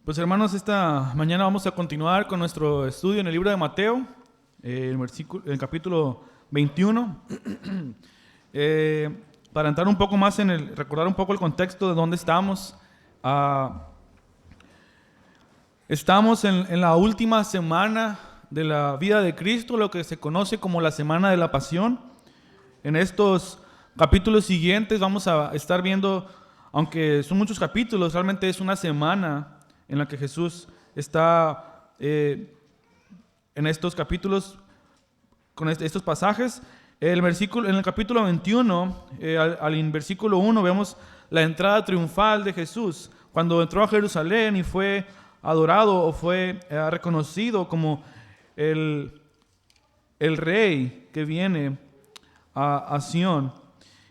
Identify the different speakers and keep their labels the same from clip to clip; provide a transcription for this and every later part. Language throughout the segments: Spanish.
Speaker 1: Pues hermanos, esta mañana vamos a continuar con nuestro estudio en el libro de Mateo, el capítulo 21. Para entrar un poco más recordar un poco el contexto de dónde estamos. Estamos en la última semana de la vida de Cristo, lo que se conoce como la Semana de la Pasión. En estos capítulos siguientes vamos a estar viendo, aunque son muchos capítulos, realmente es una semana en la que Jesús está en estos capítulos, con estos pasajes. En el capítulo 21, al versículo 1, vemos la entrada triunfal de Jesús, cuando entró a Jerusalén y fue adorado o fue reconocido como el rey que viene a Sión.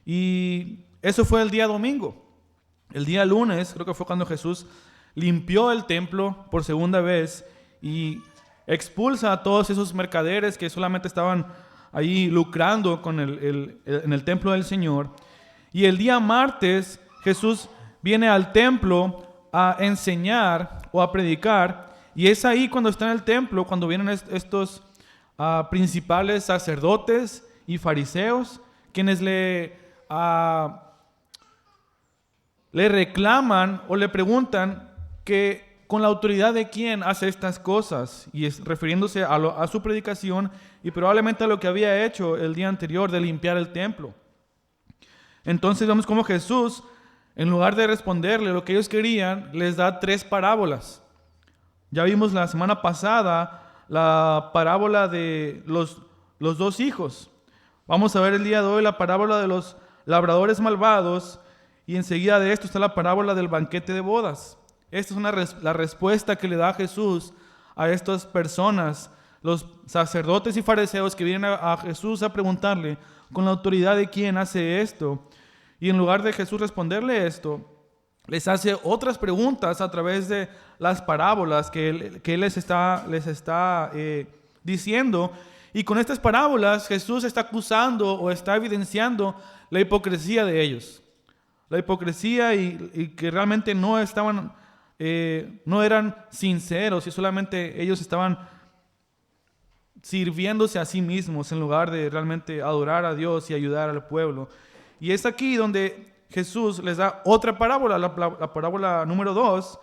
Speaker 1: Y eso fue el día domingo. El día lunes, creo que fue cuando Jesús limpió el templo por segunda vez y expulsa a todos esos mercaderes que solamente estaban ahí lucrando en el templo del Señor. Y el día martes Jesús viene al templo a enseñar o a predicar, y es ahí cuando está en el templo, cuando vienen estos principales sacerdotes y fariseos, quienes le reclaman o le preguntan que con la autoridad de quién hace estas cosas, y es refiriéndose a su predicación y probablemente a lo que había hecho el día anterior de limpiar el templo. Entonces vemos cómo Jesús, en lugar de responderle lo que ellos querían, les da 3 parábolas. Ya vimos la semana pasada la parábola de los 2 hijos. Vamos a ver el día de hoy la parábola de los labradores malvados, y enseguida de esto está la parábola del banquete de bodas. Esta es la respuesta que le da Jesús a estas personas, los sacerdotes y fariseos que vienen a Jesús a preguntarle con la autoridad de quién hace esto. Y en lugar de Jesús responderle esto, les hace otras preguntas a través de las parábolas que él les está diciendo. Y con estas parábolas Jesús está acusando o está evidenciando la hipocresía de ellos. La hipocresía y que realmente no eran sinceros, y solamente ellos estaban sirviéndose a sí mismos en lugar de realmente adorar a Dios y ayudar al pueblo. Y es aquí donde Jesús les da otra parábola, la parábola número 2,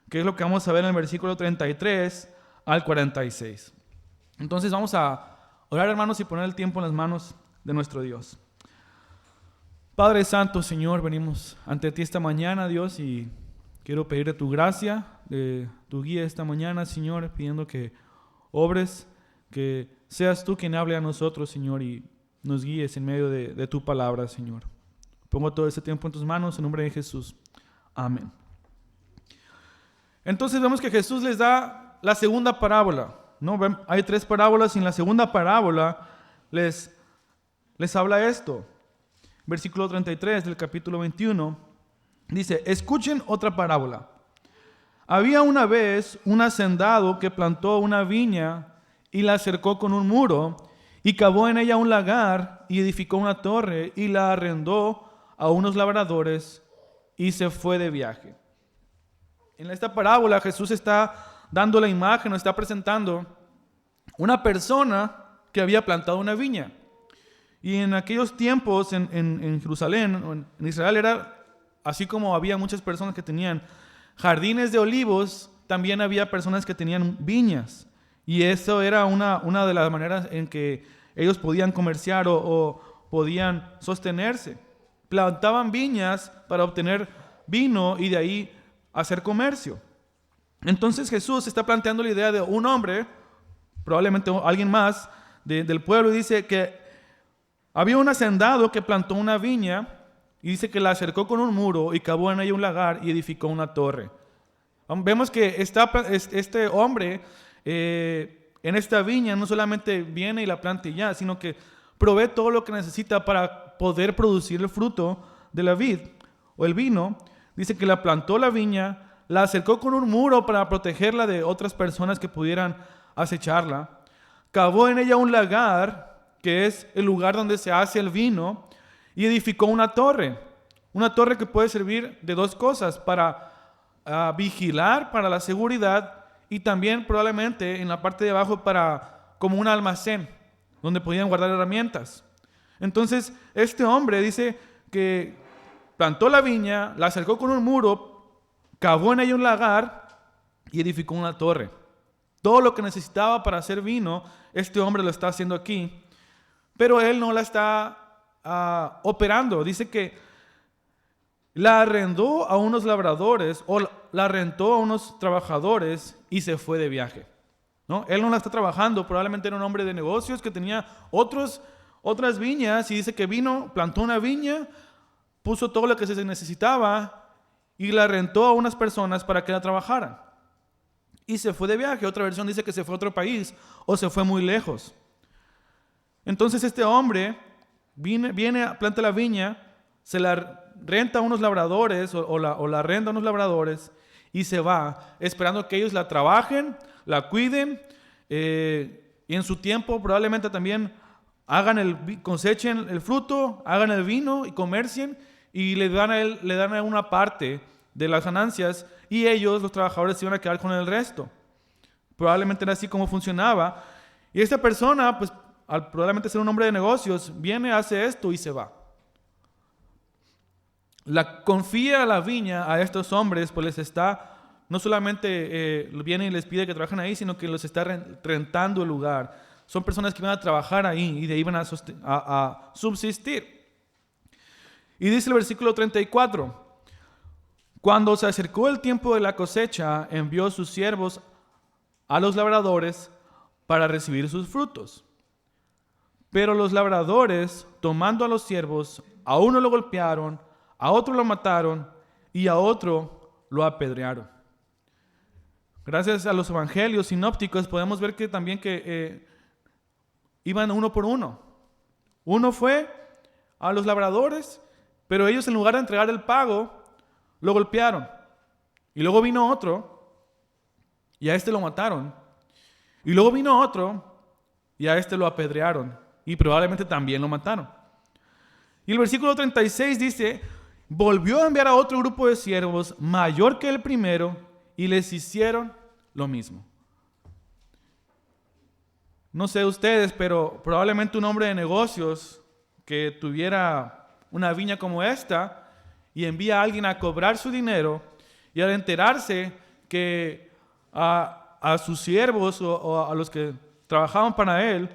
Speaker 1: que es lo que vamos a ver en el versículo 33 al 46. Entonces vamos a orar, hermanos, y poner el tiempo en las manos de nuestro Dios. Padre Santo, Señor, venimos ante ti esta mañana, Dios, y quiero pedirte tu gracia, de tu guía esta mañana, Señor, pidiendo que obres, que seas tú quien hable a nosotros, Señor, y nos guíes en medio de tu palabra, Señor. Pongo todo este tiempo en tus manos, en nombre de Jesús. Amén. Entonces vemos que Jesús les da la segunda parábola, ¿no? Hay 3 parábolas, y en la segunda parábola les habla esto. Versículo 33 del capítulo 21 dice: escuchen otra parábola. Había una vez un hacendado que plantó una viña y la cercó con un muro, y cavó en ella un lagar y edificó una torre y la arrendó a unos labradores y se fue de viaje. En esta parábola Jesús está dando la imagen, está presentando una persona que había plantado una viña. Y en aquellos tiempos en Jerusalén, en Israel, era así como había muchas personas que tenían jardines de olivos, también había personas que tenían viñas. Y eso era una de las maneras en que ellos podían comerciar o podían sostenerse. Plantaban viñas para obtener vino y de ahí hacer comercio. Entonces Jesús está planteando la idea de un hombre, probablemente alguien más del pueblo, y dice que había un hacendado que plantó una viña y dice que la cercó con un muro y cavó en ella un lagar y edificó una torre. Vemos que este hombre en esta viña no solamente viene y la planta y ya, sino que provee todo lo que necesita para poder producir el fruto de la vid o el vino. Dice que la plantó la viña, la cercó con un muro para protegerla de otras personas que pudieran acecharla. Cavó en ella un lagar, que es el lugar donde se hace el vino, y edificó una torre que puede servir de 2 cosas: para vigilar para la seguridad y también probablemente en la parte de abajo para como un almacén donde podían guardar herramientas. Entonces este hombre dice que plantó la viña, la cercó con un muro, cavó en ella un lagar y edificó una torre. Todo lo que necesitaba para hacer vino, este hombre lo está haciendo aquí, pero él no la está operando. Dice que la arrendó a unos labradores o la rentó a unos trabajadores y se fue de viaje, ¿no? Él no la está trabajando, probablemente era un hombre de negocios que tenía otras viñas y dice que vino, plantó una viña, puso todo lo que se necesitaba y la rentó a unas personas para que la trabajaran. Y se fue de viaje. Otra versión dice que se fue a otro país o se fue muy lejos. Entonces este hombre viene, planta la viña, se la renta a unos labradores o la arrenda a unos labradores y se va esperando que ellos la trabajen, la cuiden y en su tiempo probablemente también cosechen el fruto, hagan el vino y comercien y le dan a él una parte de las ganancias y ellos, los trabajadores, se iban a quedar con el resto. Probablemente era así como funcionaba. Y esta persona, pues al probablemente ser un hombre de negocios, viene, hace esto y se va. Confía la viña a estos hombres, pues les está, no solamente viene y les pide que trabajen ahí, sino que los está rentando el lugar. Son personas que van a trabajar ahí y de ahí van a subsistir. Y dice el versículo 34, cuando se acercó el tiempo de la cosecha, envió sus siervos a los labradores para recibir sus frutos. Pero los labradores, tomando a los siervos, a uno lo golpearon, a otro lo mataron y a otro lo apedrearon. Gracias a los evangelios sinópticos podemos ver que también iban uno por uno. Uno fue a los labradores, pero ellos en lugar de entregar el pago, lo golpearon. Y luego vino otro y a este lo mataron. Y luego vino otro y a este lo apedrearon y probablemente también lo mataron. Y el versículo 36 dice, volvió a enviar a otro grupo de siervos mayor que el primero y les hicieron lo mismo. No sé ustedes, pero probablemente un hombre de negocios que tuviera una viña como esta y envía a alguien a cobrar su dinero y al enterarse que a sus siervos o a los que trabajaban para él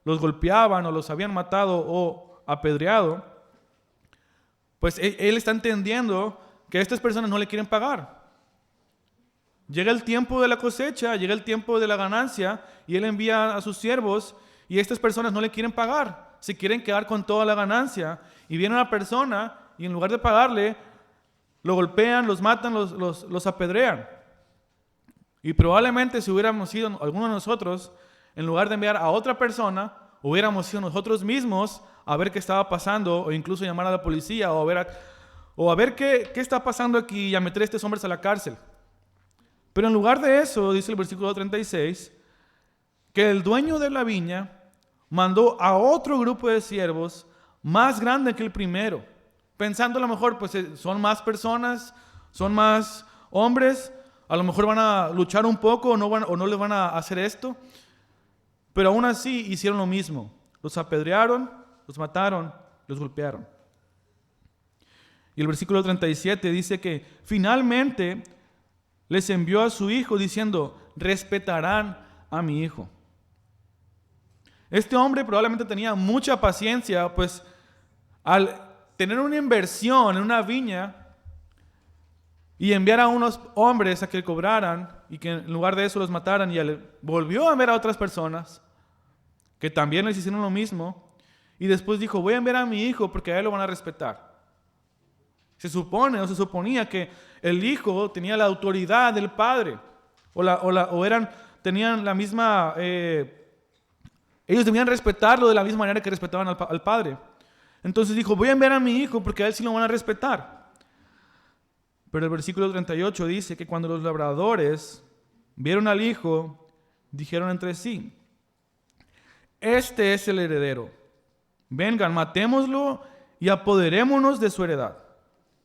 Speaker 1: los golpeaban o los habían matado o apedreado, pues él está entendiendo que estas personas no le quieren pagar. Llega el tiempo de la cosecha, llega el tiempo de la ganancia y él envía a sus siervos y estas personas no le quieren pagar, se quieren quedar con toda la ganancia y viene una persona y en lugar de pagarle lo golpean, los matan, los apedrean. Y probablemente si hubiéramos sido alguno de nosotros, en lugar de enviar a otra persona, hubiéramos sido nosotros mismos a ver qué estaba pasando o incluso llamar a la policía o a ver qué está pasando aquí y a meter a estos hombres a la cárcel. Pero en lugar de eso, dice el versículo 36, que el dueño de la viña mandó a otro grupo de siervos más grande que el primero, pensando a lo mejor, pues son más personas, son más hombres, a lo mejor van a luchar un poco o no les van a hacer esto, pero aún así hicieron lo mismo, los apedrearon, los mataron, los golpearon. Y el versículo 37 dice que finalmente les envió a su hijo diciendo, respetarán a mi hijo. Este hombre probablemente tenía mucha paciencia, pues al tener una inversión en una viña y enviar a unos hombres a que cobraran y que en lugar de eso los mataran y volvió a enviar a otras personas que también les hicieron lo mismo y después dijo, voy a enviar a mi hijo porque a él lo van a respetar. Se suponía que el hijo tenía la autoridad del padre tenían la misma, ellos debían respetarlo de la misma manera que respetaban al padre. Entonces dijo, voy a enviar a mi hijo porque a él sí lo van a respetar. Pero el versículo 38 dice que cuando los labradores vieron al hijo, dijeron entre sí, este es el heredero. Vengan, matémoslo y apoderémonos de su heredad.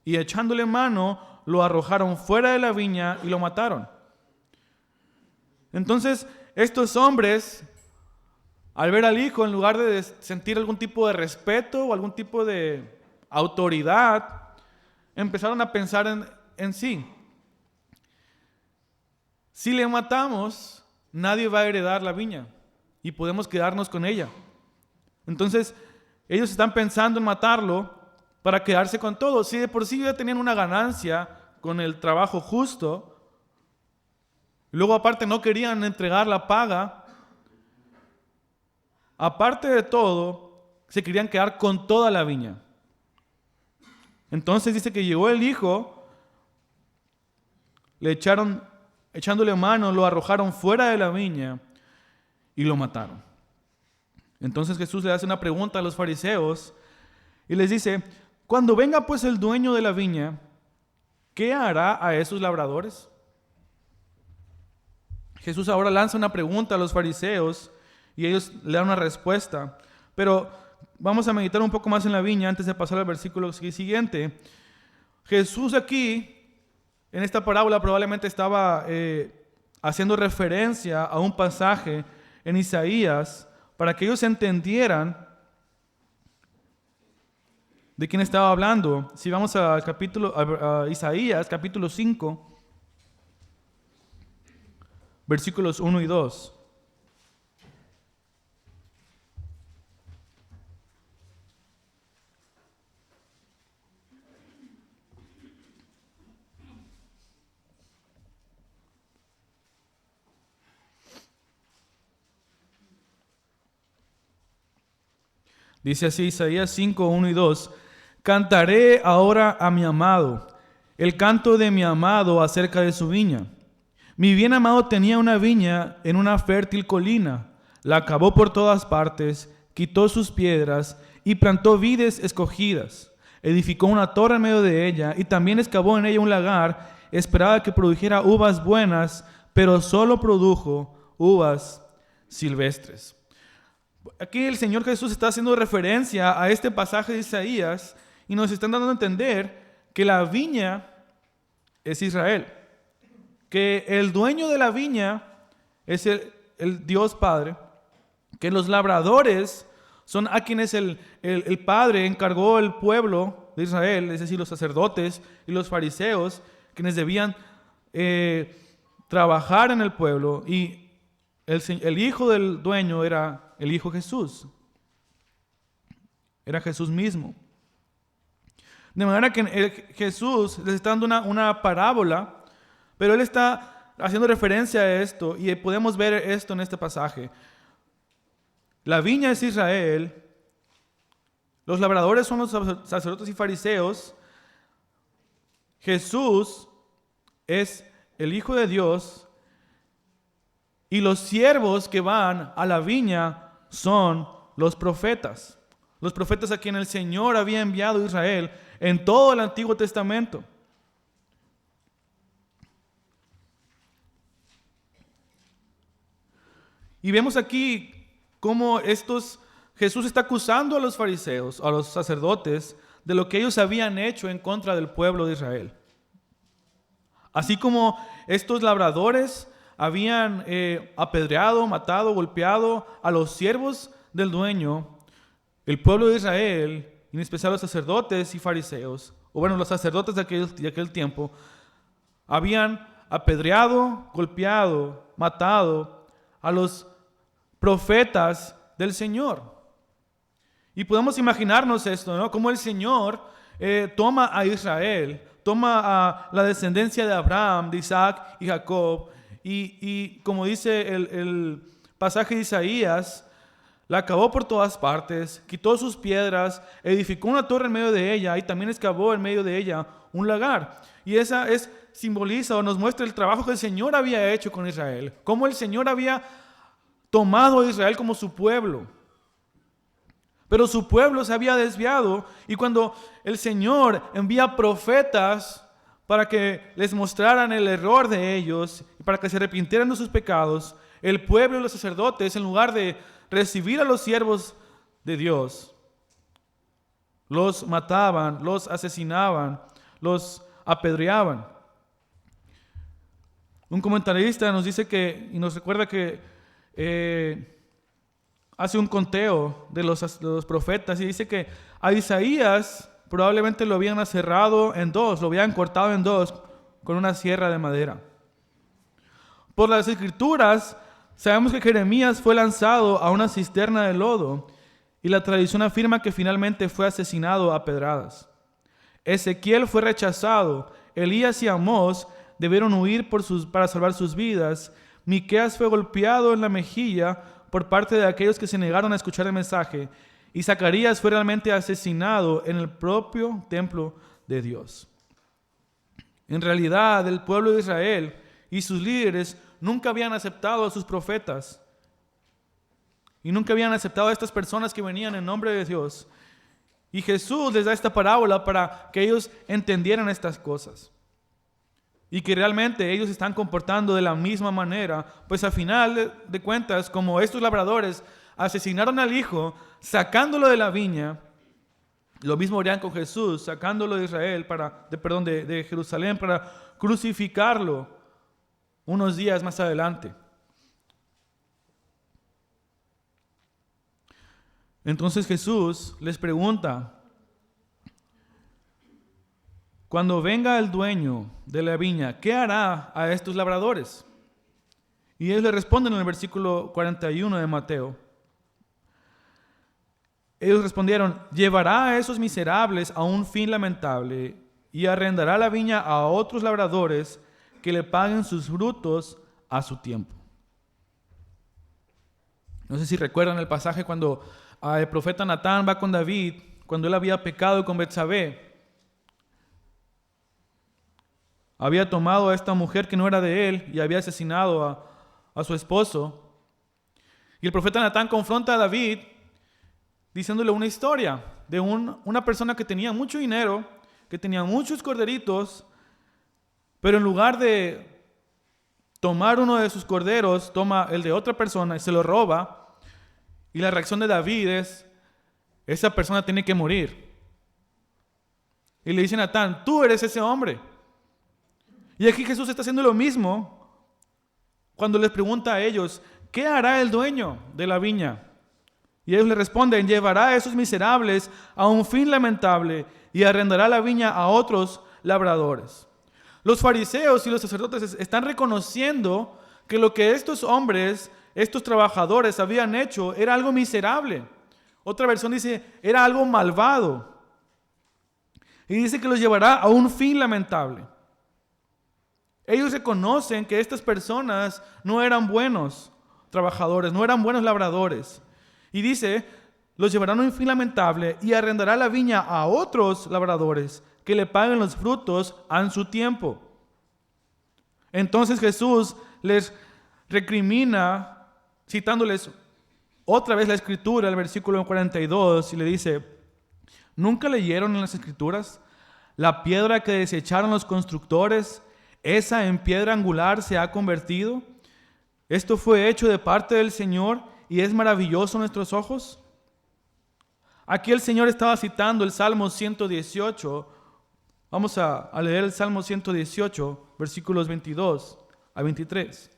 Speaker 1: Y echándole mano, lo arrojaron fuera de la viña y lo mataron. Entonces, estos hombres, al ver al hijo, en lugar de sentir algún tipo de respeto o algún tipo de autoridad, empezaron a pensar en sí. Si le matamos, nadie va a heredar la viña y podemos quedarnos con ella. Entonces, ellos están pensando en matarlo para quedarse con todo. Si de por sí ya tenían una ganancia con el trabajo justo, y luego aparte no querían entregar la paga, aparte de todo, se querían quedar con toda la viña. Entonces dice que llegó el hijo, echándole mano, lo arrojaron fuera de la viña y lo mataron. Entonces Jesús le hace una pregunta a los fariseos y les dice: cuando venga pues el dueño de la viña, ¿qué hará a esos labradores? Jesús ahora lanza una pregunta a los fariseos y ellos le dan una respuesta. Pero vamos a meditar un poco más en la viña antes de pasar al versículo siguiente. Jesús aquí, en esta parábola, probablemente estaba haciendo referencia a un pasaje en Isaías para que ellos entendieran de quién estaba hablando. Si vamos a Isaías, capítulo 5, versículos 1 y 2. Dice así Isaías 5, 1 y 2. Cantaré ahora a mi amado, el canto de mi amado acerca de su viña. Mi bien amado tenía una viña en una fértil colina, la cavó por todas partes, quitó sus piedras y plantó vides escogidas. Edificó una torre en medio de ella y también excavó en ella un lagar. Esperaba que produjera uvas buenas, pero solo produjo uvas silvestres. Aquí el Señor Jesús está haciendo referencia a este pasaje de Isaías y nos están dando a entender que la viña es Israel, que el dueño de la viña es el Dios Padre, que los labradores son a quienes el Padre encargó el pueblo de Israel, es decir, los sacerdotes y los fariseos, quienes debían trabajar en el pueblo, y el hijo del dueño era el Hijo Jesús, era Jesús mismo. De manera que Jesús les está dando una parábola, pero Él está haciendo referencia a esto y podemos ver esto en este pasaje. La viña es Israel, los labradores son los sacerdotes y fariseos, Jesús es el Hijo de Dios y los siervos que van a la viña son los profetas a quien el Señor había enviado a Israel en todo el Antiguo Testamento. Y vemos aquí cómo Jesús está acusando a los fariseos, a los sacerdotes, de lo que ellos habían hecho en contra del pueblo de Israel. Así como estos labradores habían apedreado, matado, golpeado a los siervos del dueño, el pueblo de Israel, en especial los sacerdotes y fariseos, o bueno, los sacerdotes de aquel tiempo, habían apedreado, golpeado, matado a los profetas del Señor. Y podemos imaginarnos esto, ¿no? Como el Señor toma a Israel, toma a la descendencia de Abraham, de Isaac y Jacob, y como dice el pasaje de Isaías, la acabó por todas partes, quitó sus piedras, edificó una torre en medio de ella y también excavó en medio de ella un lagar. Y esa simboliza o nos muestra el trabajo que el Señor había hecho con Israel, cómo el Señor había tomado a Israel como su pueblo. Pero su pueblo se había desviado, y cuando el Señor envía profetas para que les mostraran el error de ellos y para que se arrepintieran de sus pecados, el pueblo y los sacerdotes, en lugar de recibir a los siervos de Dios, los mataban, los asesinaban, los apedreaban. Un comentarista nos dice y nos recuerda que hace un conteo de los profetas y dice que a Isaías probablemente lo habían aserrado en dos, lo habían cortado en dos con una sierra de madera. Por las escrituras sabemos que Jeremías fue lanzado a una cisterna de lodo y la tradición afirma que finalmente fue asesinado a pedradas. Ezequiel fue rechazado, Elías y Amós debieron huir para salvar sus vidas, Miqueas fue golpeado en la mejilla por parte de aquellos que se negaron a escuchar el mensaje, y Zacarías fue realmente asesinado en el propio templo de Dios. En realidad, el pueblo de Israel y sus líderes nunca habían aceptado a sus profetas y nunca habían aceptado a estas personas que venían en nombre de Dios. Y Jesús les da esta parábola para que ellos entendieran estas cosas y que realmente ellos se están comportando de la misma manera, pues al final de cuentas, como estos labradores asesinaron al hijo sacándolo de la viña, lo mismo harían con Jesús, sacándolo de Israel, de Jerusalén, para crucificarlo unos días más adelante. Entonces Jesús les pregunta: cuando venga el dueño de la viña, ¿qué hará a estos labradores? Y ellos le responden en el versículo 41 de Mateo. Ellos respondieron: llevará a esos miserables a un fin lamentable y arrendará la viña a otros labradores que le paguen sus frutos a su tiempo. No sé si recuerdan el pasaje cuando el profeta Natán va con David, cuando él había pecado con Betsabé. Había tomado a esta mujer que no era de él y había asesinado a su esposo. Y el profeta Natán confronta a David diciéndole una historia de una persona que tenía mucho dinero, que tenía muchos corderitos, pero en lugar de tomar uno de sus corderos, toma el de otra persona y se lo roba. Y la reacción de David es: esa persona tiene que morir. Y le dice a Natán: tú eres ese hombre. Y aquí Jesús está haciendo lo mismo cuando les pregunta a ellos: ¿qué hará el dueño de la viña? Y ellos le responden: llevará a esos miserables a un fin lamentable y arrendará la viña a otros labradores. Los fariseos y los sacerdotes están reconociendo que lo que estos hombres, estos trabajadores habían hecho era algo miserable. Otra versión dice: era algo malvado. Y dice que los llevará a un fin lamentable. Ellos reconocen que estas personas no eran buenos trabajadores, no eran buenos labradores. Y dice: los llevarán a un fin lamentable y arrendará la viña a otros labradores que le paguen los frutos a su tiempo. Entonces Jesús les recrimina, citándoles otra vez la escritura, el versículo 42, y le dice: ¿nunca leyeron en las escrituras? La piedra que desecharon los constructores, esa en piedra angular se ha convertido. Esto fue hecho de parte del Señor y es maravilloso a nuestros ojos. Aquí el Señor estaba citando el Salmo 118. Vamos a leer el Salmo 118, versículos 22 a 23.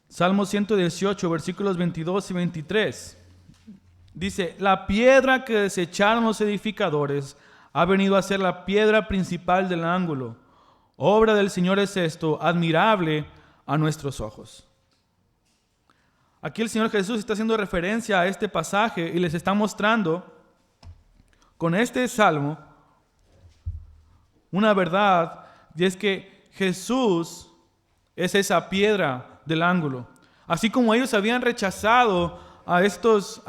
Speaker 1: Salmo 118, versículos 22 y 23. Dice: la piedra que desecharon los edificadores ha venido a ser la piedra principal del ángulo. Obra del Señor es esto, admirable a nuestros ojos. Aquí el Señor Jesús está haciendo referencia a este pasaje y les está mostrando con este salmo una verdad, y es que Jesús es esa piedra del ángulo. Así como ellos habían rechazado a estos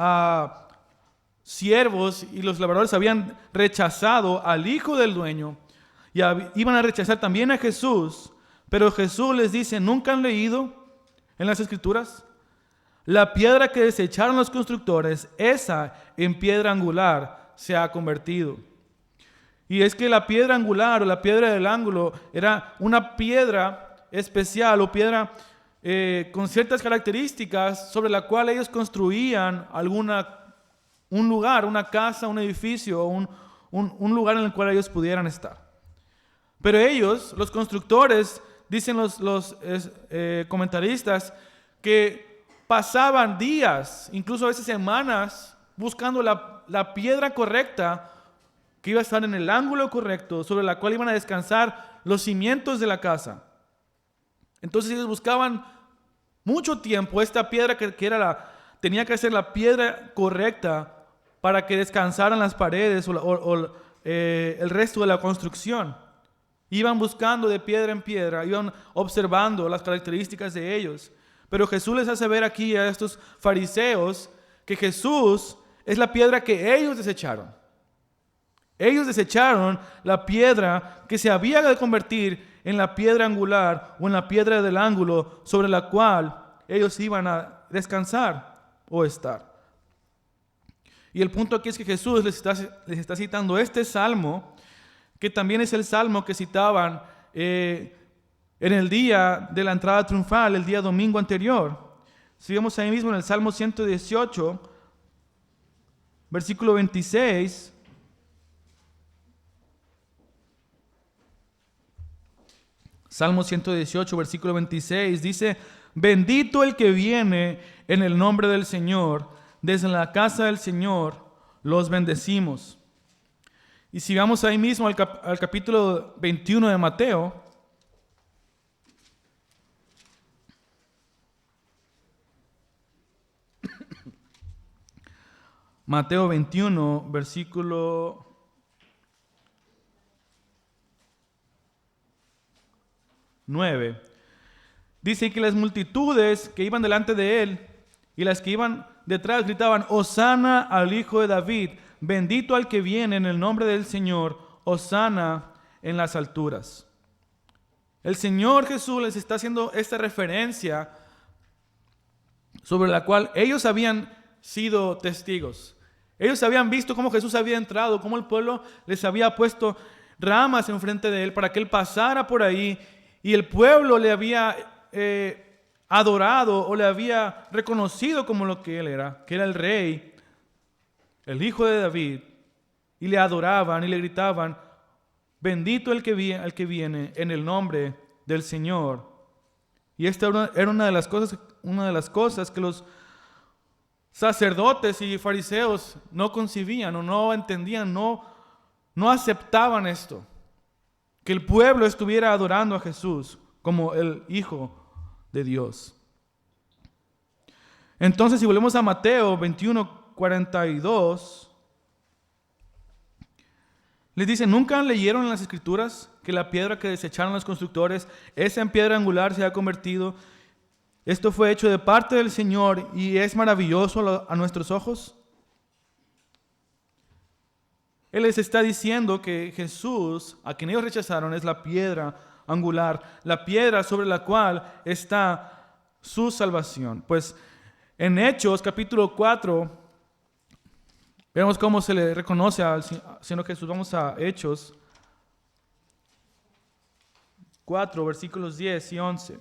Speaker 1: siervos y los labradores habían rechazado al hijo del dueño y iban a rechazar también a Jesús, pero Jesús les dice: ¿nunca han leído en las Escrituras? La piedra que desecharon los constructores, esa en piedra angular se ha convertido. Y es que la piedra angular o la piedra del ángulo era una piedra especial o piedra con ciertas características sobre la cual ellos construían un lugar, una casa, un edificio, un lugar en el cual ellos pudieran estar. Pero ellos, los constructores, dicen los comentaristas, que pasaban días, incluso a veces semanas, buscando la piedra correcta que iba a estar en el ángulo correcto, sobre la cual iban a descansar los cimientos de la casa. Entonces ellos buscaban mucho tiempo esta piedra que tenía que ser la piedra correcta para que descansaran las paredes o el resto de la construcción. Iban buscando de piedra en piedra, iban observando las características de ellos. Pero Jesús les hace ver aquí a estos fariseos que Jesús es la piedra que ellos desecharon. Ellos desecharon la piedra que se había de convertir en la piedra angular o en la piedra del ángulo sobre la cual ellos iban a descansar o estar. Y el punto aquí es que Jesús les está citando este salmo, que también es el salmo que citaban en el día de la entrada triunfal, el día domingo anterior. Si vemos ahí mismo en el Salmo 118, versículo 26, Salmo 118, versículo 26, dice: bendito el que viene en el nombre del Señor, desde la casa del Señor los bendecimos. Y si vamos ahí mismo al capítulo 21 de Mateo, Mateo 21, versículo 9. Dice que las multitudes que iban delante de él y las que iban detrás gritaban: Hosana al Hijo de David, bendito al que viene en el nombre del Señor, Hosana en las alturas. El Señor Jesús les está haciendo esta referencia sobre la cual ellos habían sido testigos. Ellos habían visto cómo Jesús había entrado, cómo el pueblo les había puesto ramas enfrente de él para que él pasara por ahí, y el pueblo le había adorado o le había reconocido como lo que él era, que era el rey, el hijo de David, y le adoraban y le gritaban: bendito el que viene en el nombre del Señor. Y esta era una de las cosas que los sacerdotes y fariseos no concibían o no entendían, no aceptaban esto, que el pueblo estuviera adorando a Jesús como el Hijo de Dios. Entonces, si volvemos a Mateo 21:42, les dice: ¿nunca leyeron en las Escrituras que la piedra que desecharon los constructores, esa en piedra angular se ha convertido? Esto fue hecho de parte del Señor y es maravilloso a nuestros ojos. Él les está diciendo que Jesús, a quien ellos rechazaron, es la piedra angular, la piedra sobre la cual está su salvación. Pues en Hechos capítulo 4, vemos cómo se le reconoce al Señor Jesús. Vamos a Hechos 4, versículos 10 y 11.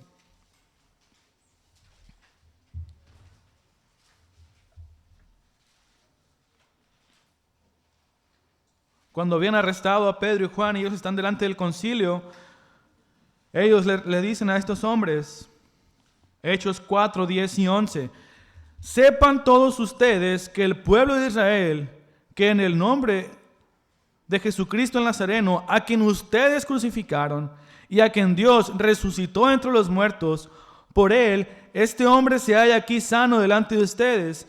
Speaker 1: Cuando habían arrestado a Pedro y Juan y ellos están delante del concilio, ellos le dicen a estos hombres, Hechos 4, 10 y 11, sepan todos ustedes que el pueblo de Israel, que en el nombre de Jesucristo el Nazareno, a quien ustedes crucificaron y a quien Dios resucitó entre los muertos, por él, este hombre se halla aquí sano delante de ustedes.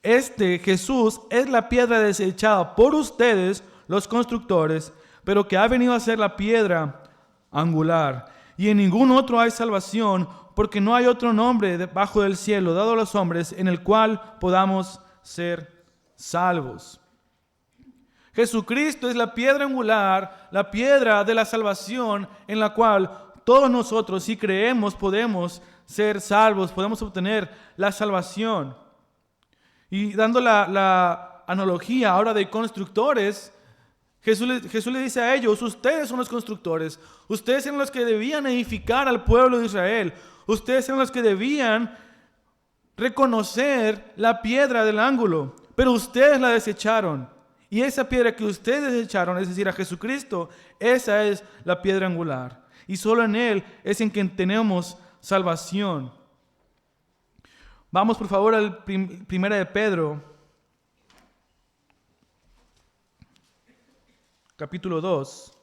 Speaker 1: Este Jesús es la piedra desechada por ustedes, los constructores, pero que ha venido a ser la piedra angular. Y en ningún otro hay salvación, porque no hay otro nombre debajo del cielo dado a los hombres en el cual podamos ser salvos. Jesucristo es la piedra angular, la piedra de la salvación, en la cual todos nosotros, si creemos, podemos ser salvos, podemos obtener la salvación. Y dando la analogía ahora de constructores, Jesús le dice a ellos: ustedes son los constructores, ustedes eran los que debían edificar al pueblo de Israel, ustedes eran los que debían reconocer la piedra del ángulo, pero ustedes la desecharon. Y esa piedra que ustedes desecharon, es decir, a Jesucristo, esa es la piedra angular. Y solo en Él es en quien tenemos salvación. Vamos por favor al Primera de Pedro, capítulo 2.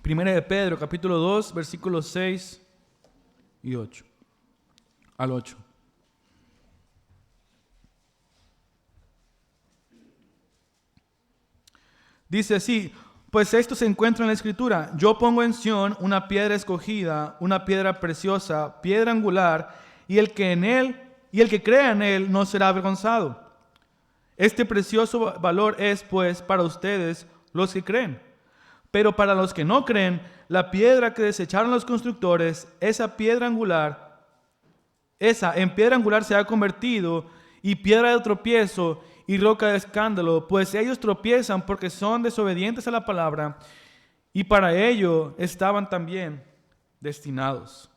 Speaker 1: Primera de Pedro, capítulo 2, versículos 6 y 8. Al 8. Dice así: pues esto se encuentra en la Escritura: yo pongo en Sión una piedra escogida, una piedra preciosa, piedra angular, y el que crea en él no será avergonzado. Este precioso valor es, pues, para ustedes los que creen. Pero para los que no creen, la piedra que desecharon los constructores, esa en piedra angular se ha convertido, y piedra de tropiezo y roca de escándalo, pues ellos tropiezan porque son desobedientes a la palabra, y para ello estaban también destinados.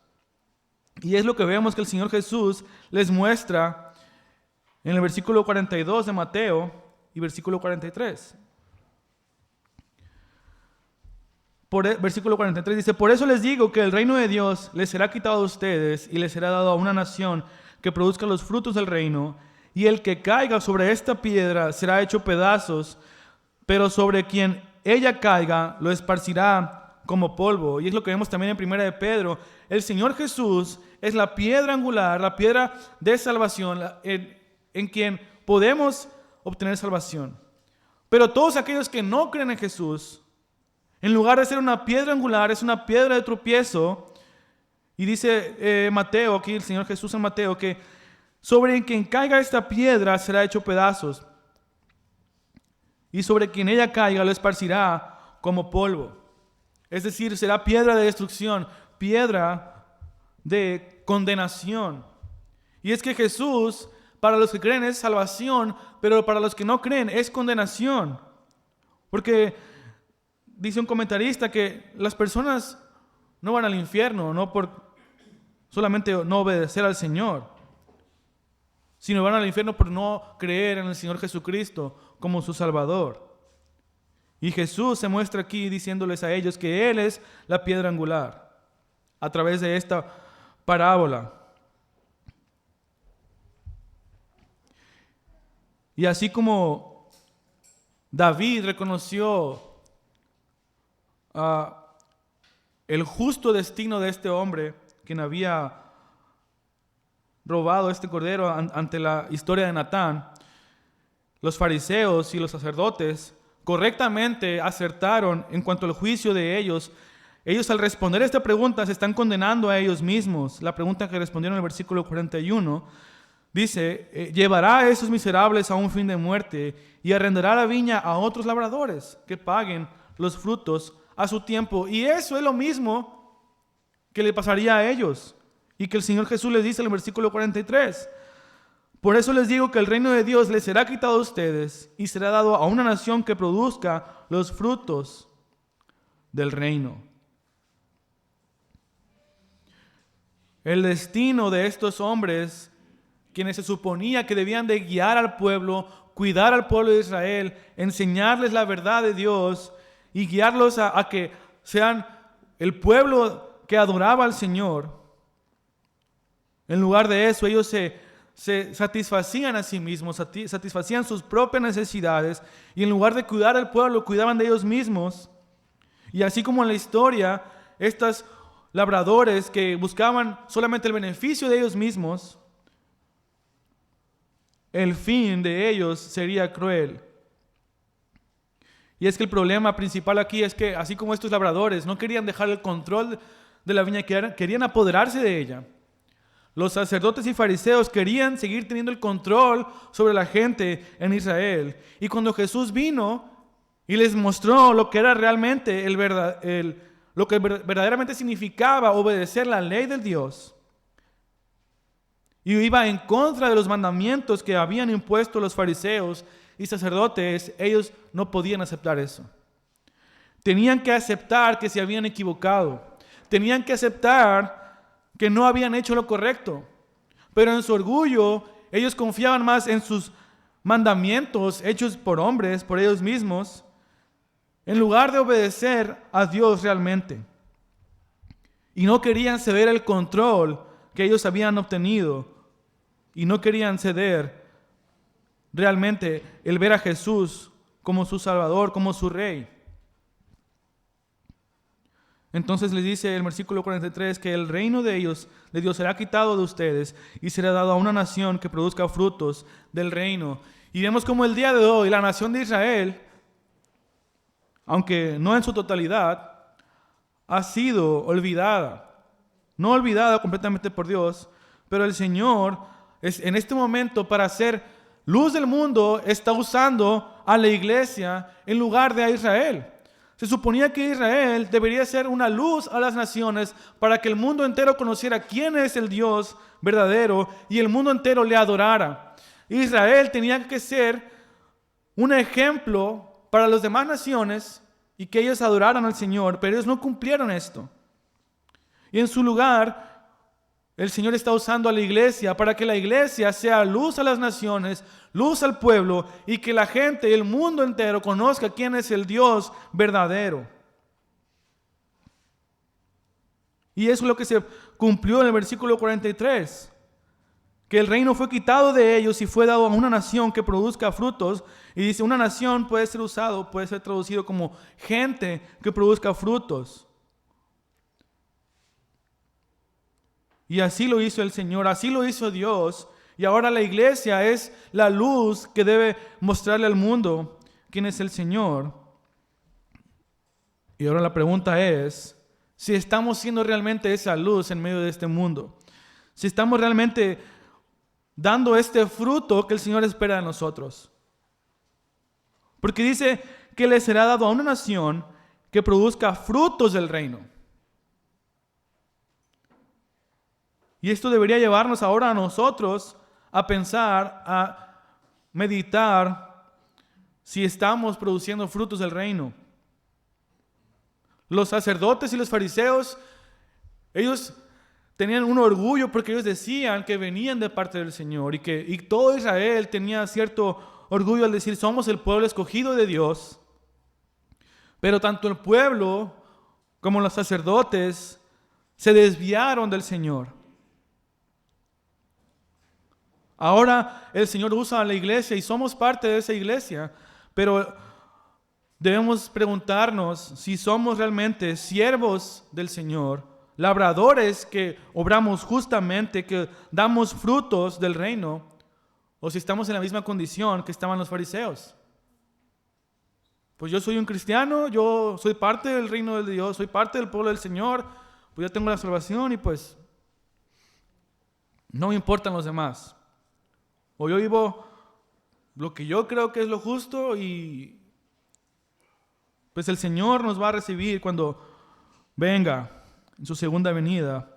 Speaker 1: Y es lo que vemos que el Señor Jesús les muestra en el versículo 42 de Mateo y versículo 43. Versículo 43 dice: por eso les digo que el reino de Dios les será quitado a ustedes y les será dado a una nación que produzca los frutos del reino, y el que caiga sobre esta piedra será hecho pedazos, pero sobre quien ella caiga lo esparcirá como polvo. Y es lo que vemos también en Primera de Pedro. El Señor Jesús es la piedra angular, la piedra de salvación, en quien podemos obtener salvación. Pero todos aquellos que no creen en Jesús, en lugar de ser una piedra angular, es una piedra de tropiezo. Y dice Mateo, aquí el Señor Jesús en Mateo, que sobre quien caiga esta piedra será hecho pedazos, y sobre quien ella caiga lo esparcirá como polvo. Es decir, será piedra de destrucción, piedra de condenación. Y es que Jesús, para los que creen, es salvación, pero para los que no creen es condenación. Porque dice un comentarista que las personas no van al infierno no por solamente no obedecer al Señor, sino van al infierno por no creer en el Señor Jesucristo como su Salvador. Y Jesús se muestra aquí diciéndoles a ellos que Él es la piedra angular a través de esta parábola. Y así como David reconoció el justo destino de este hombre, quien había robado este cordero ante la historia de Natán, los fariseos y los sacerdotes correctamente acertaron en cuanto al juicio de ellos. Ellos, al responder esta pregunta, se están condenando a ellos mismos. La pregunta que respondieron en el versículo 41 dice: llevará a esos miserables a un fin de muerte y arrendará la viña a otros labradores que paguen los frutos a su tiempo. Y eso es lo mismo que le pasaría a ellos, y que el Señor Jesús les dice en el versículo 43: por eso les digo que el reino de Dios les será quitado a ustedes y será dado a una nación que produzca los frutos del reino. El destino de estos hombres, quienes se suponía que debían de guiar al pueblo, cuidar al pueblo de Israel, enseñarles la verdad de Dios y guiarlos a que sean el pueblo que adoraba al Señor, en lugar de eso ellos se satisfacían a sí mismos, satisfacían sus propias necesidades, y en lugar de cuidar al pueblo, cuidaban de ellos mismos. Y así como en la historia, estos labradores que buscaban solamente el beneficio de ellos mismos, el fin de ellos sería cruel. Y es que el problema principal aquí es que, así como estos labradores no querían dejar el control de la viña, querían apoderarse de ella. Los sacerdotes y fariseos querían seguir teniendo el control sobre la gente en Israel. Y cuando Jesús vino y les mostró lo que era realmente lo que verdaderamente significaba obedecer la ley de Dios, y iba en contra de los mandamientos que habían impuesto los fariseos y sacerdotes, ellos no podían aceptar eso. Tenían que aceptar que se habían equivocado. Tenían que aceptar que no habían hecho lo correcto. Pero en su orgullo, ellos confiaban más en sus mandamientos hechos por hombres, por ellos mismos, en lugar de obedecer a Dios realmente. Y no querían ceder el control que ellos habían obtenido. Y no querían ceder realmente el ver a Jesús como su Salvador, como su Rey. Entonces les dice el versículo 43 que el reino de Dios será quitado de ustedes y será dado a una nación que produzca frutos del reino. Y vemos como el día de hoy la nación de Israel, aunque no en su totalidad, ha sido olvidada. No olvidada completamente por Dios, pero el Señor en este momento, para ser luz del mundo, está usando a la iglesia en lugar de a Israel. Se suponía que Israel debería ser una luz a las naciones para que el mundo entero conociera quién es el Dios verdadero y el mundo entero le adorara. Israel tenía que ser un ejemplo para las demás naciones y que ellos adoraran al Señor, pero ellos no cumplieron esto. Y en su lugar, el Señor está usando a la iglesia para que la iglesia sea luz a las naciones, luz al pueblo, y que la gente, el mundo entero, conozca quién es el Dios verdadero. Y eso es lo que se cumplió en el versículo 43. Que el reino fue quitado de ellos y fue dado a una nación que produzca frutos. Y dice, una nación puede ser traducido como gente que produzca frutos. Y así lo hizo el Señor, así lo hizo Dios. Y ahora la iglesia es la luz que debe mostrarle al mundo quién es el Señor. Y ahora la pregunta es, si estamos siendo realmente esa luz en medio de este mundo. Si estamos realmente dando este fruto que el Señor espera de nosotros. Porque dice que le será dado a una nación que produzca frutos del reino. Y esto debería llevarnos ahora a nosotros a pensar, a meditar si estamos produciendo frutos del reino. Los sacerdotes y los fariseos, ellos tenían un orgullo porque ellos decían que venían de parte del Señor y todo Israel tenía cierto orgullo al decir, somos el pueblo escogido de Dios. Pero tanto el pueblo como los sacerdotes se desviaron del Señor. Ahora el Señor usa a la iglesia y somos parte de esa iglesia, pero debemos preguntarnos si somos realmente siervos del Señor, labradores que obramos justamente, que damos frutos del reino, o si estamos en la misma condición que estaban los fariseos. Pues yo soy un cristiano, yo soy parte del reino de Dios, soy parte del pueblo del Señor, pues ya tengo la salvación y pues no me importan los demás. O yo vivo lo que yo creo que es lo justo y pues el Señor nos va a recibir cuando venga en su segunda venida.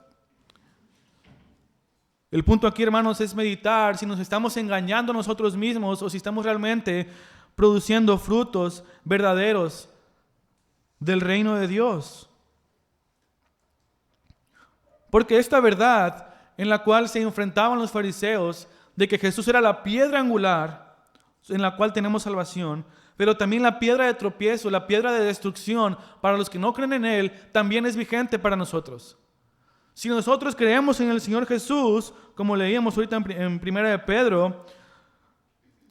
Speaker 1: El punto aquí, hermanos, es meditar si nos estamos engañando a nosotros mismos o si estamos realmente produciendo frutos verdaderos del reino de Dios. Porque esta verdad en la cual se enfrentaban los fariseos de que Jesús era la piedra angular en la cual tenemos salvación, pero también la piedra de tropiezo, la piedra de destrucción para los que no creen en Él, también es vigente para nosotros. Si nosotros creemos en el Señor Jesús, como leíamos ahorita en 1 de Pedro,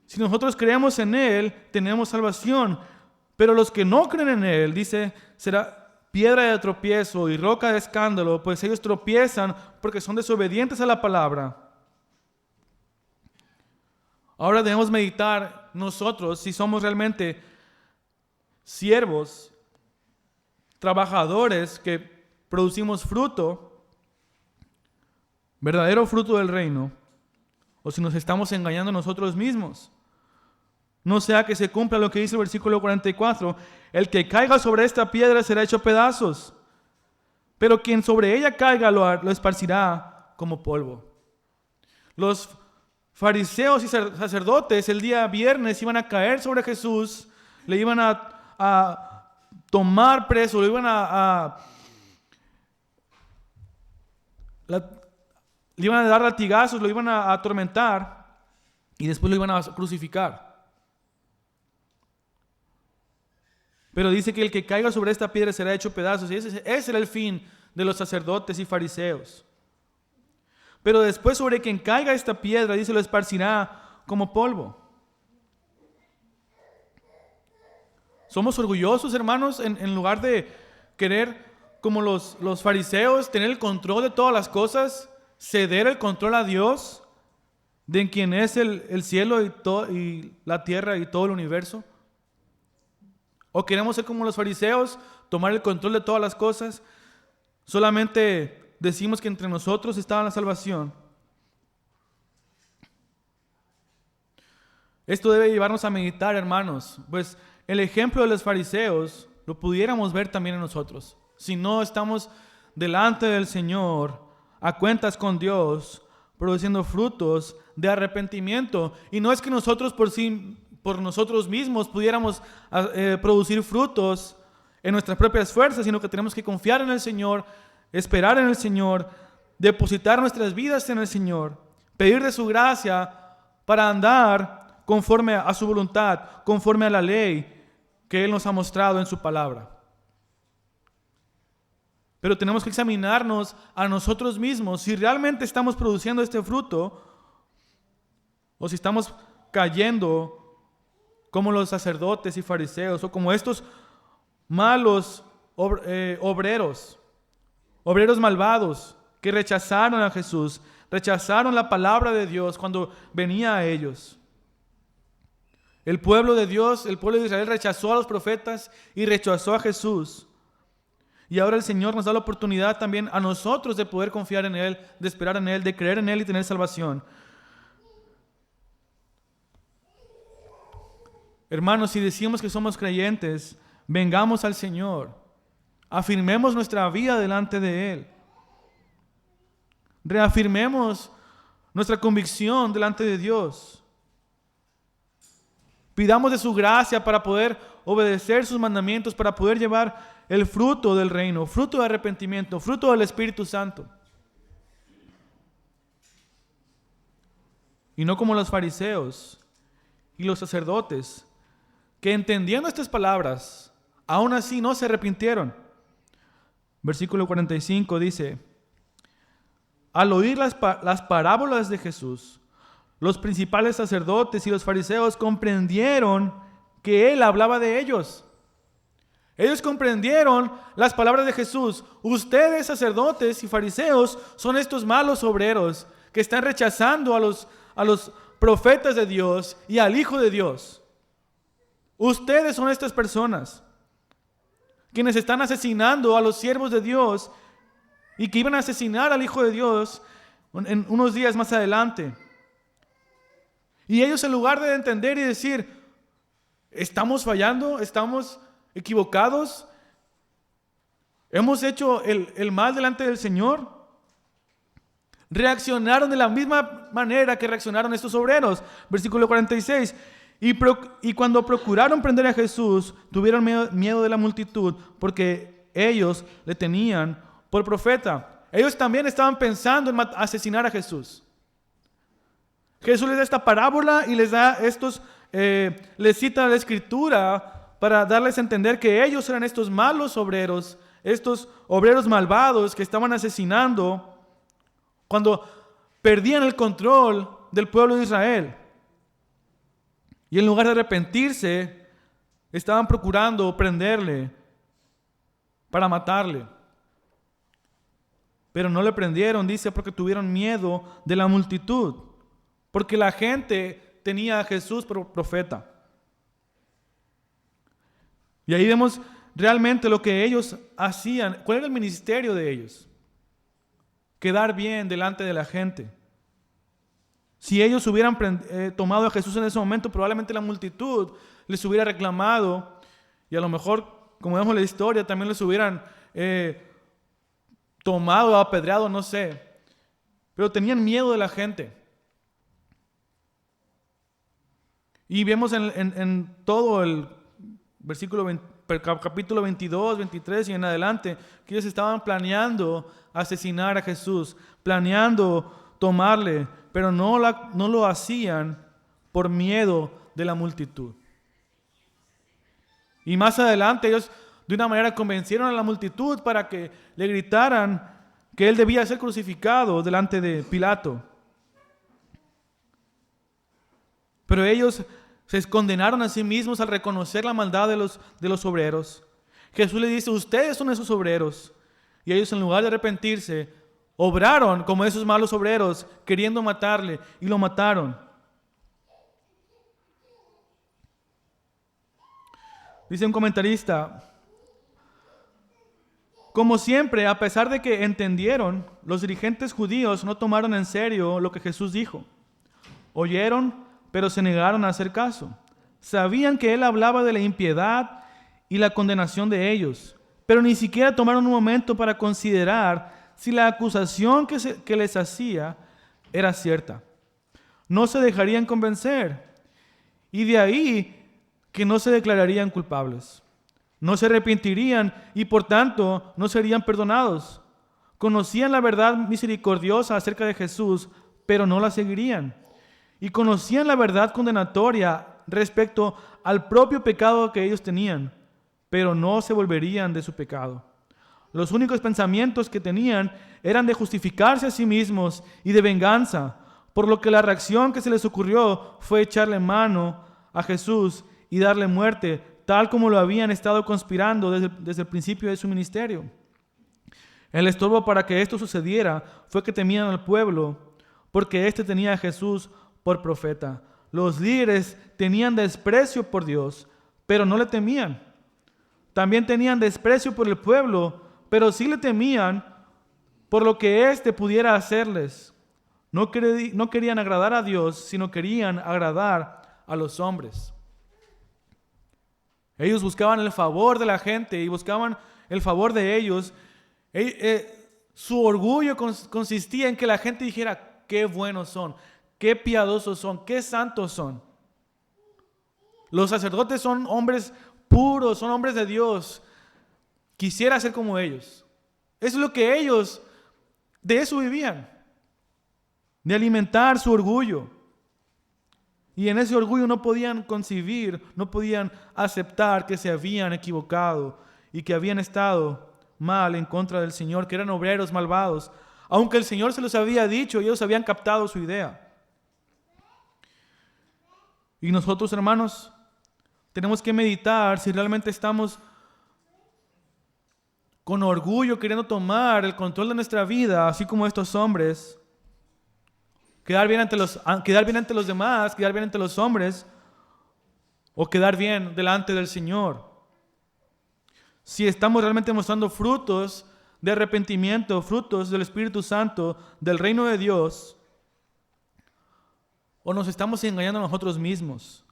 Speaker 1: si nosotros creemos en Él, tenemos salvación, pero los que no creen en Él, dice, será piedra de tropiezo y roca de escándalo, pues ellos tropiezan porque son desobedientes a la palabra. Ahora debemos meditar nosotros si somos realmente siervos, trabajadores que producimos fruto verdadero fruto del reino, o si nos estamos engañando nosotros mismos. No sea que se cumpla lo que dice el versículo 44, el que caiga sobre esta piedra será hecho pedazos, pero quien sobre ella caiga lo esparcirá como polvo. Los fariseos y sacerdotes el día viernes iban a caer sobre Jesús, le iban a tomar preso, le iban le iban a dar latigazos, lo iban a atormentar y después lo iban a crucificar. Pero dice que el que caiga sobre esta piedra será hecho pedazos. Y ese era el fin de los sacerdotes y fariseos. Pero después sobre quien caiga esta piedra, dice, lo esparcirá como polvo. Somos orgullosos, hermanos, en lugar de querer, como los fariseos, tener el control de todas las cosas, ceder el control a Dios, de quien es el cielo y la tierra y todo el universo. ¿O queremos ser como los fariseos, tomar el control de todas las cosas? Solamente decimos que entre nosotros estaba la salvación. Esto debe llevarnos a meditar, hermanos, pues el ejemplo de los fariseos lo pudiéramos ver también en nosotros. Si no estamos delante del Señor, a cuentas con Dios, produciendo frutos de arrepentimiento. Y no es que nosotros por nosotros mismos pudiéramos producir frutos en nuestras propias fuerzas, sino que tenemos que confiar en el Señor, esperar en el Señor, depositar nuestras vidas en el Señor, pedir de su gracia para andar conforme a su voluntad, conforme a la ley que Él nos ha mostrado en su palabra. Pero tenemos que examinarnos a nosotros mismos si realmente estamos produciendo este fruto o si estamos cayendo como los sacerdotes y fariseos, o como estos malos obreros malvados que rechazaron a Jesús, rechazaron la palabra de Dios cuando venía a ellos. El pueblo de Dios, el pueblo de Israel rechazó a los profetas y rechazó a Jesús. Y ahora el Señor nos da la oportunidad también a nosotros de poder confiar en Él, de esperar en Él, de creer en Él y tener salvación. Hermanos, si decimos que somos creyentes, vengamos al Señor, afirmemos nuestra vida delante de Él, reafirmemos nuestra convicción delante de Dios, pidamos de su gracia para poder obedecer sus mandamientos, para poder llevar el fruto del reino, fruto de arrepentimiento, fruto del Espíritu Santo. Y no como los fariseos y los sacerdotes, que entendiendo estas palabras, aún así no se arrepintieron. Versículo 45 dice, al oír las parábolas de Jesús, los principales sacerdotes y los fariseos comprendieron que Él hablaba de ellos. Ellos comprendieron las palabras de Jesús. Ustedes, sacerdotes y fariseos, son estos malos obreros que están rechazando a los profetas de Dios y al Hijo de Dios. Ustedes son estas personas quienes están asesinando a los siervos de Dios y que iban a asesinar al Hijo de Dios en unos días más adelante. Y ellos, en lugar de entender y decir, estamos fallando, estamos equivocados, hemos hecho el mal delante del Señor, reaccionaron de la misma manera que reaccionaron estos obreros. Versículo 46. Y cuando procuraron prender a Jesús, tuvieron miedo de la multitud, porque ellos le tenían por profeta. Ellos también estaban pensando en asesinar a Jesús. Jesús les da esta parábola y les da les cita la Escritura para darles a entender que ellos eran estos malos obreros, estos obreros malvados que estaban asesinando cuando perdían el control del pueblo de Israel. Y en lugar de arrepentirse, estaban procurando prenderle para matarle. Pero no le prendieron, dice, porque tuvieron miedo de la multitud. Porque la gente tenía a Jesús por profeta. Y ahí vemos realmente lo que ellos hacían. ¿Cuál era el ministerio de ellos? quedar bien delante de la gente. Si ellos hubieran tomado a Jesús en ese momento, probablemente la multitud les hubiera reclamado y a lo mejor, como vemos en la historia, también les hubieran tomado, apedreado, no sé. Pero tenían miedo de la gente. Y vemos en todo el capítulo 22, 23 y en adelante, que ellos estaban planeando asesinar a Jesús, planeando tomarle, pero no lo hacían por miedo de la multitud. Y más adelante ellos de una manera convencieron a la multitud para que le gritaran que él debía ser crucificado delante de Pilato. Pero ellos se condenaron a sí mismos al reconocer la maldad de los obreros. Jesús les dice, ustedes son esos obreros. Y ellos, en lugar de arrepentirse, obraron como esos malos obreros, queriendo matarle, y lo mataron. Dice un comentarista, como siempre, a pesar de que entendieron, los dirigentes judíos no tomaron en serio lo que Jesús dijo. Oyeron, pero se negaron a hacer caso. Sabían que él hablaba de la impiedad y la condenación de ellos, pero ni siquiera tomaron un momento para considerar si la acusación que les hacía era cierta. No se dejarían convencer, y de ahí que no se declararían culpables. No se arrepentirían y por tanto no serían perdonados. Conocían la verdad misericordiosa acerca de Jesús, pero no la seguirían. Y conocían la verdad condenatoria respecto al propio pecado que ellos tenían, pero no se volverían de su pecado. Los únicos pensamientos que tenían eran de justificarse a sí mismos y de venganza, por lo que la reacción que se les ocurrió fue echarle mano a Jesús y darle muerte, tal como lo habían estado conspirando desde el principio de su ministerio. El estorbo para que esto sucediera fue que temían al pueblo, porque éste tenía a Jesús por profeta. Los líderes tenían desprecio por Dios, pero no le temían. También tenían desprecio por el pueblo, pero sí le temían por lo que éste pudiera hacerles. No querían agradar a Dios, sino querían agradar a los hombres. Ellos buscaban el favor de la gente y buscaban el favor de ellos. Su orgullo consistía en que la gente dijera, qué buenos son, qué piadosos son, qué santos son. Los sacerdotes son hombres puros, son hombres de Dios. Quisiera ser como ellos. Eso es lo que ellos, de eso vivían, de alimentar su orgullo. Y en ese orgullo no podían concebir, no podían aceptar que se habían equivocado y que habían estado mal en contra del Señor, que eran obreros malvados, aunque el Señor se los había dicho y ellos habían captado su idea. Y nosotros, hermanos, tenemos que meditar si realmente estamos con orgullo queriendo tomar el control de nuestra vida, así como estos hombres, quedar bien ante los demás, quedar bien ante los hombres, o quedar bien delante del Señor. Si estamos realmente mostrando frutos de arrepentimiento, frutos del Espíritu Santo, del reino de Dios, o nos estamos engañando a nosotros mismos.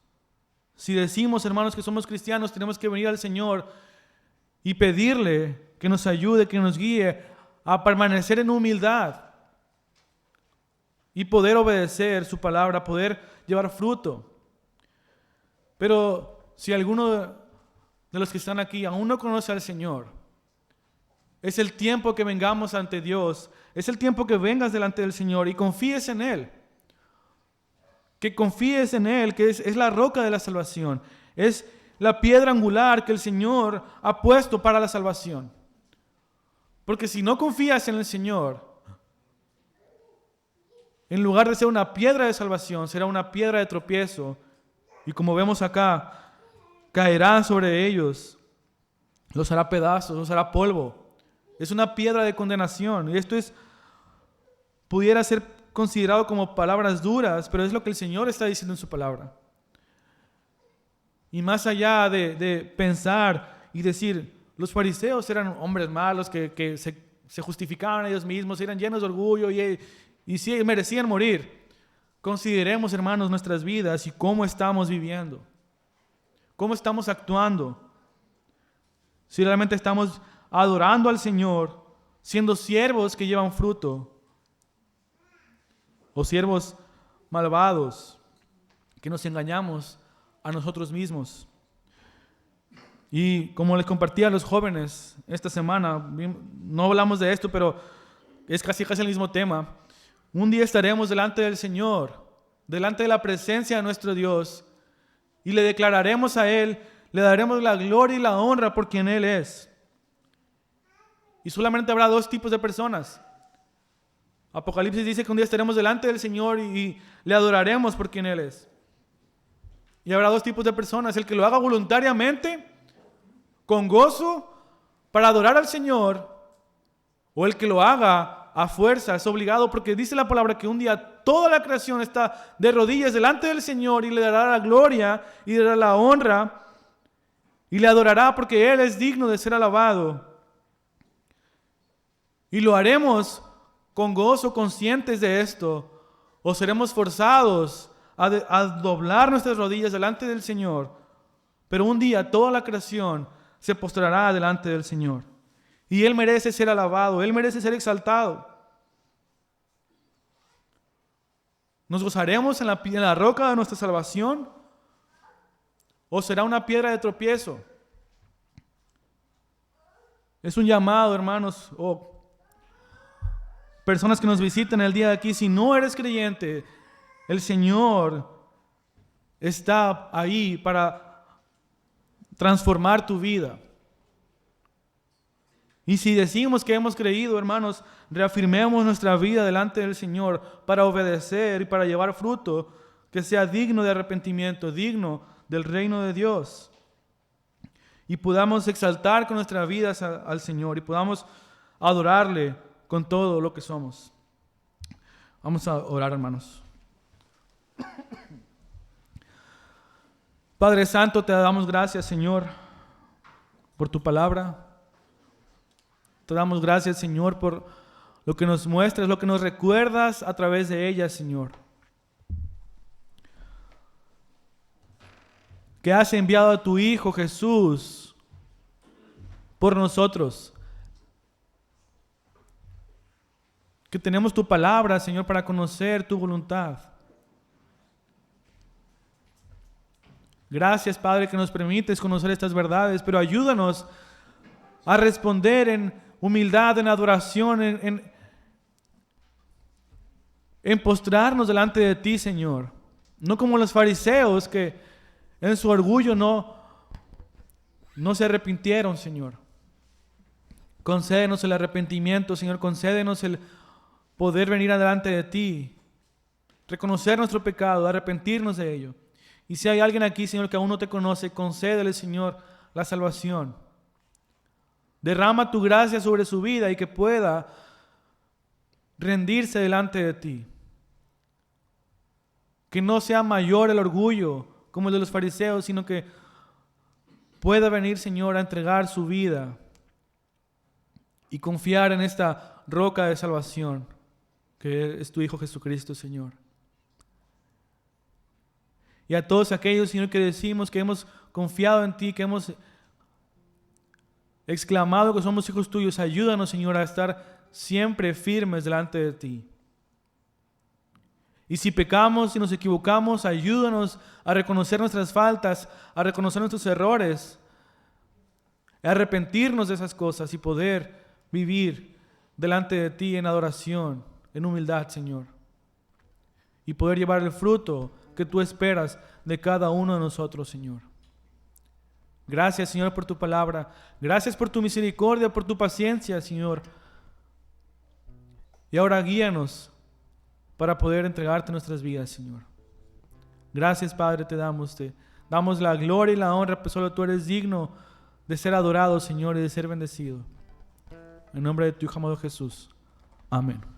Speaker 1: Si decimos, hermanos, que somos cristianos, tenemos que venir al Señor y pedirle que nos ayude, que nos guíe a permanecer en humildad y poder obedecer su palabra, poder llevar fruto. Pero si alguno de los que están aquí aún no conoce al Señor, es el tiempo que vengamos ante Dios, es el tiempo que vengas delante del Señor y confíes en Él. Que confíes en Él, que es la roca de la salvación, es la piedra angular que el Señor ha puesto para la salvación. Porque si no confías en el Señor, en lugar de ser una piedra de salvación, será una piedra de tropiezo. Y como vemos acá, caerá sobre ellos, los hará pedazos, los hará polvo. Es una piedra de condenación. Y esto pudiera ser considerado como palabras duras, pero es lo que el Señor está diciendo en su palabra. Y más allá de pensar y decir, los fariseos eran hombres malos que se se justificaban a ellos mismos, eran llenos de orgullo y sí merecían morir. Consideremos, hermanos, nuestras vidas y cómo estamos viviendo, cómo estamos actuando. Si realmente estamos adorando al Señor, siendo siervos que llevan fruto, o siervos malvados que nos engañamos a nosotros mismos. Y como les compartí a los jóvenes esta semana, no hablamos de esto, pero es casi el mismo tema. Un día estaremos delante del Señor, delante de la presencia de nuestro Dios, y le declararemos a Él, le daremos la gloria y la honra por quien Él es. Y solamente habrá dos tipos de personas. Apocalipsis dice que un día estaremos delante del Señor y le adoraremos por quien Él es. Y habrá dos tipos de personas: el que lo haga voluntariamente, con gozo, para adorar al Señor, o el que lo haga a fuerza, es obligado, porque dice la palabra que un día toda la creación está de rodillas delante del Señor y le dará la gloria y le dará la honra y le adorará porque Él es digno de ser alabado. Y lo haremos con gozo, conscientes de esto, o seremos forzados a doblar nuestras rodillas delante del Señor. Pero un día toda la creación se postrará delante del Señor. Y Él merece ser alabado, Él merece ser exaltado. ¿Nos gozaremos en la roca de nuestra salvación? ¿O será una piedra de tropiezo? Es un llamado, hermanos, personas que nos visitan el día de aquí. Si no eres creyente, el Señor está ahí para transformar tu vida. Y si decimos que hemos creído, hermanos, reafirmemos nuestra vida delante del Señor para obedecer y para llevar fruto que sea digno de arrepentimiento, digno del reino de Dios. Y podamos exaltar con nuestras vidas al Señor y podamos adorarle con todo lo que somos. Vamos a orar, hermanos. Padre Santo, te damos gracias, Señor, por tu palabra. Te damos gracias, Señor, por lo que nos muestras, lo que nos recuerdas a través de ella, Señor. Que has enviado a tu Hijo Jesús por nosotros. Que tenemos tu palabra, Señor, para conocer tu voluntad. Gracias, Padre, que nos permites conocer estas verdades, pero ayúdanos a responder en humildad, en adoración, en postrarnos delante de ti, Señor. No como los fariseos que en su orgullo no se arrepintieron, Señor. Concédenos el arrepentimiento, Señor. Concédenos el poder venir adelante de ti, reconocer nuestro pecado, arrepentirnos de ello. Y si hay alguien aquí, Señor, que aún no te conoce, concédele, Señor, la salvación. Derrama tu gracia sobre su vida y que pueda rendirse delante de ti. Que no sea mayor el orgullo como el de los fariseos, sino que pueda venir, Señor, a entregar su vida y confiar en esta roca de salvación, que es tu Hijo Jesucristo, Señor. Y a todos aquellos, Señor, que decimos que hemos confiado en ti, que hemos exclamado que somos hijos tuyos, ayúdanos, Señor, a estar siempre firmes delante de ti. Y si pecamos, si nos equivocamos, ayúdanos a reconocer nuestras faltas, a reconocer nuestros errores, a arrepentirnos de esas cosas y poder vivir delante de ti en adoración, en humildad, Señor. Y poder llevar el fruto que tú esperas de cada uno de nosotros, Señor. Gracias, Señor, por tu palabra. Gracias por tu misericordia, por tu paciencia, Señor. Y ahora guíanos para poder entregarte nuestras vidas, Señor. Gracias, Padre, te damos la gloria y la honra, pues solo tú eres digno de ser adorado, Señor, y de ser bendecido. En nombre de tu Hijo amado Jesús. Amén.